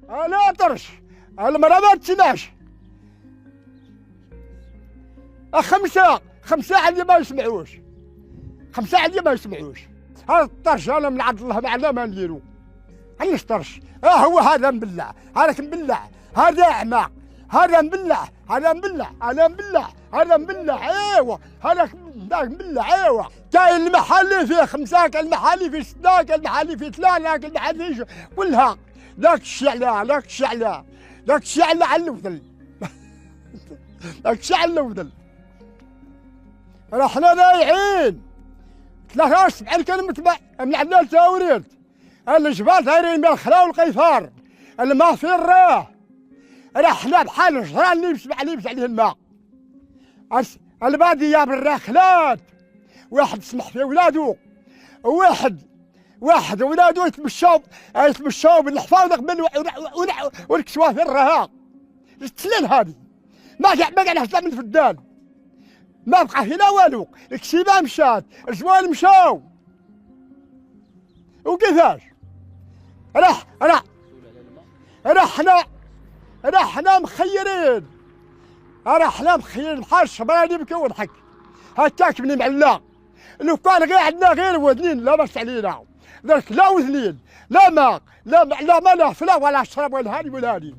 لا طرش المرأة ما تسمعش. خمسة عندي ما يسمعوش، خمسة عندي ما يسمعوش. هذا الطرش أنا من عبد الله معنا ما نديرو. علاش طرش؟ هو هذا مبلع، هذاك مبلع، هذا أعمى، هذا مبلع، هذا مبلع، هذا مبلع، هذا مبلع، ايوا هذاك مبلع ايوا. كاين المحلي فيه خمسة، كاين المحلي فيه ستة، كاين المحلي فيه ثلاثة، كاين المحلي فيه كلها. ذاك الشعلة، ذاك الشعلة، ذاك الشعلة على الوذل. ذاك الشعلة الوذل. راحنا رايحين 73 كلمة من عندنا لتاوريد. الجبال دايرين من الخلا والقيفار، الماء في الراه. رحنا بحال الجران اللي يبس عليه الماء. البادية بالرخلات، واحد سمح في ولادو، واحد ولادو يتمشاو بالحفاظ قبل وركسوها في الرها. التلال هذه ما قاعد حتى من فدان، ما بقى فينا والو. الكسيبه مشات، الجوال مشاو، وكيفاش؟ رحنا مخيرين، بحال الشبراني يبكي ويضحك هكاك بني معلا. لو كان غير عندنا غير وذنين لا باس علينا، درك لا وذنين لا ماء لا فلا ولا شرب ولا هادي ولا هادي.